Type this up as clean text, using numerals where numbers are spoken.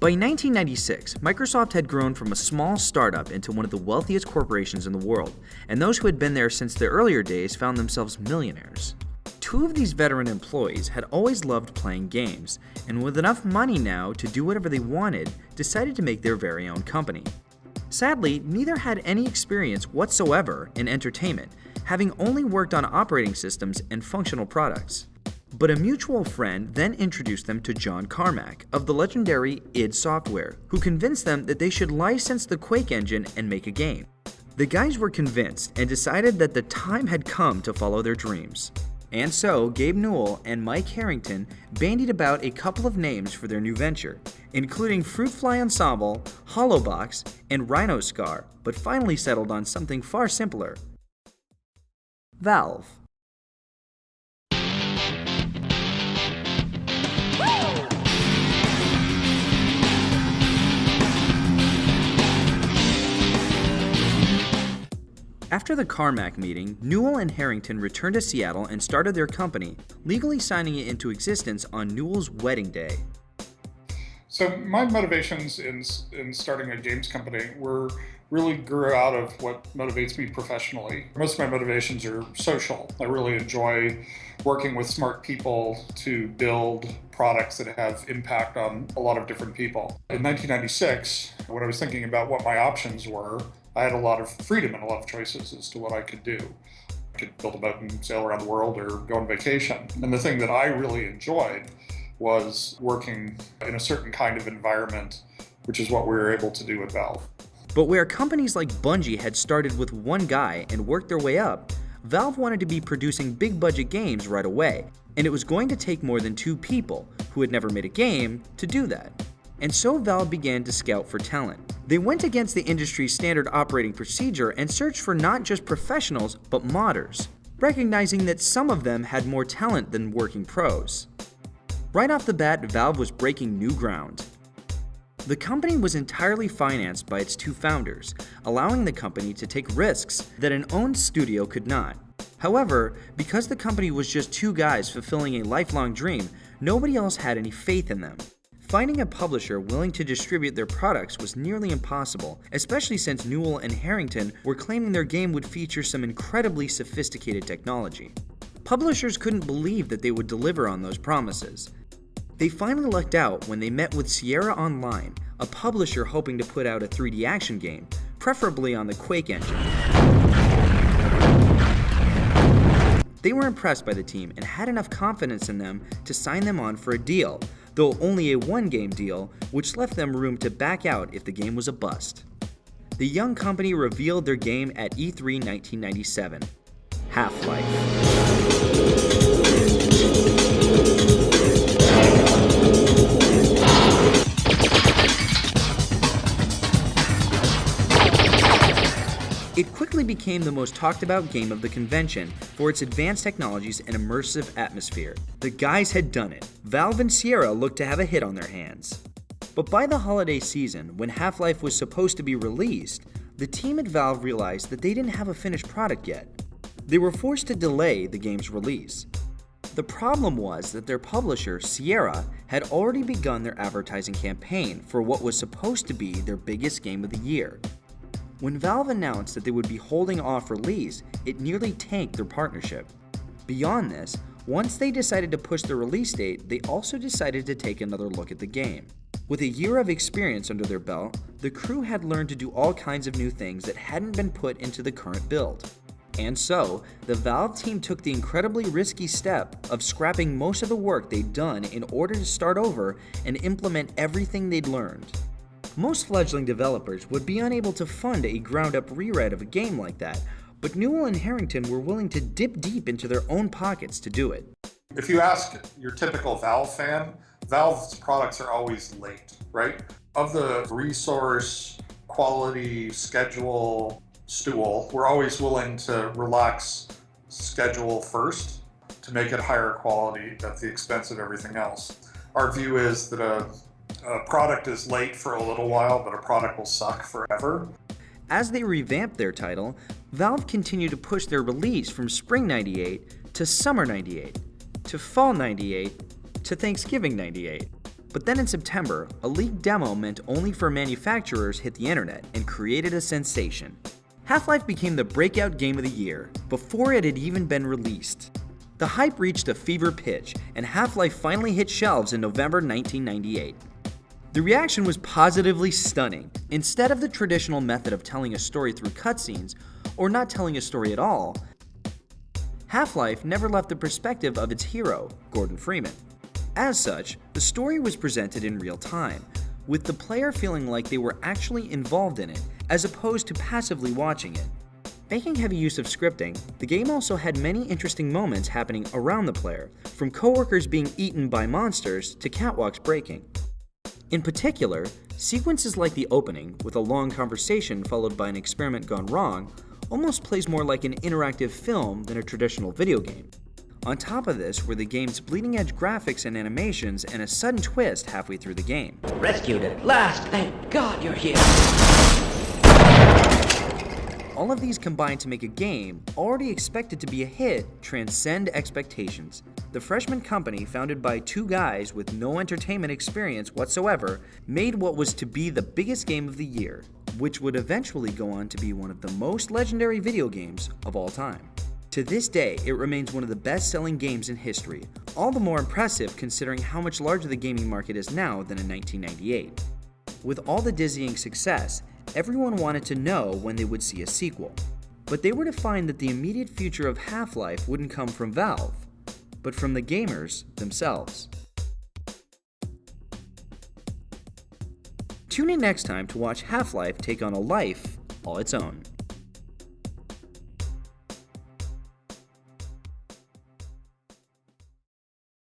By 1996, Microsoft had grown from a small startup into one of the wealthiest corporations in the world, and those who had been there since the earlier days found themselves millionaires. Two of these veteran employees had always loved playing games, and with enough money now to do whatever they wanted, decided to make their very own company. Sadly, neither had any experience whatsoever in entertainment, having only worked on operating systems and functional products. But a mutual friend then introduced them to John Carmack of the legendary id Software, who convinced them that they should license the Quake engine and make a game. The guys were convinced and decided that the time had come to follow their dreams. And so, Gabe Newell and Mike Harrington bandied about a couple of names for their new venture, including Fruitfly Ensemble, Hollowbox, and Rhino Scar, but finally settled on something far simpler: Valve. After the Carmack meeting, Newell and Harrington returned to Seattle and started their company, legally signing it into existence on Newell's wedding day. So my motivations in starting a games company really grew out of what motivates me professionally. Most of my motivations are social. I really enjoy working with smart people to build products that have impact on a lot of different people. In 1996, when I was thinking about what my options were, I had a lot of freedom and a lot of choices as to what I could do. I could build a boat and sail around the world or go on vacation. And the thing that I really enjoyed was working in a certain kind of environment, which is what we were able to do at Valve. But where companies like Bungie had started with one guy and worked their way up, Valve wanted to be producing big budget games right away, and it was going to take more than two people, who had never made a game, to do that. And so Valve began to scout for talent. They went against the industry's standard operating procedure and searched for not just professionals, but modders, recognizing that some of them had more talent than working pros. Right off the bat, Valve was breaking new ground. The company was entirely financed by its two founders, allowing the company to take risks that an owned studio could not. However, because the company was just two guys fulfilling a lifelong dream, nobody else had any faith in them. Finding a publisher willing to distribute their products was nearly impossible, especially since Newell and Harrington were claiming their game would feature some incredibly sophisticated technology. Publishers couldn't believe that they would deliver on those promises. They finally lucked out when they met with Sierra Online, a publisher hoping to put out a 3D action game, preferably on the Quake engine. They were impressed by the team and had enough confidence in them to sign them on for a deal, though only a one-game deal, which left them room to back out if the game was a bust. The young company revealed their game at E3 1997, Half-Life. It quickly became the most talked about game of the convention for its advanced technologies and immersive atmosphere. The guys had done it. Valve and Sierra looked to have a hit on their hands. But by the holiday season, when Half-Life was supposed to be released, the team at Valve realized that they didn't have a finished product yet. They were forced to delay the game's release. The problem was that their publisher, Sierra, had already begun their advertising campaign for what was supposed to be their biggest game of the year. When Valve announced that they would be holding off release, it nearly tanked their partnership. Beyond this, once they decided to push the release date, they also decided to take another look at the game. With a year of experience under their belt, the crew had learned to do all kinds of new things that hadn't been put into the current build. And so, the Valve team took the incredibly risky step of scrapping most of the work they'd done in order to start over and implement everything they'd learned. Most fledgling developers would be unable to fund a ground-up rewrite of a game like that, but Newell and Harrington were willing to dip deep into their own pockets to do it. If you ask your typical Valve fan, Valve's products are always late, right? Of the resource, quality, schedule, stool, we're always willing to relax schedule first to make it higher quality at the expense of everything else. Our view is that a product is late for a little while, but a product will suck forever. As they revamped their title, Valve continued to push their release from Spring 98 to Summer 98, to Fall 98, to Thanksgiving 98. But then in September, a leaked demo meant only for manufacturers hit the internet and created a sensation. Half-Life became the breakout game of the year before it had even been released. The hype reached a fever pitch, and Half-Life finally hit shelves in November 1998. The reaction was positively stunning. Instead of the traditional method of telling a story through cutscenes, or not telling a story at all, Half-Life never left the perspective of its hero, Gordon Freeman. As such, the story was presented in real time, with the player feeling like they were actually involved in it, as opposed to passively watching it. Making heavy use of scripting, the game also had many interesting moments happening around the player, from coworkers being eaten by monsters to catwalks breaking. In particular, sequences like the opening, with a long conversation followed by an experiment gone wrong, almost plays more like an interactive film than a traditional video game. On top of this were the game's bleeding-edge graphics and animations and a sudden twist halfway through the game. Rescued at last! Thank God you're here! All of these combined to make a game, already expected to be a hit, transcend expectations. The freshman company, founded by two guys with no entertainment experience whatsoever, made what was to be the biggest game of the year, which would eventually go on to be one of the most legendary video games of all time. To this day, it remains one of the best-selling games in history, all the more impressive considering how much larger the gaming market is now than in 1998. With all the dizzying success, everyone wanted to know when they would see a sequel. But they were to find that the immediate future of Half-Life wouldn't come from Valve, but from the gamers themselves. Tune in next time to watch Half-Life take on a life all its own.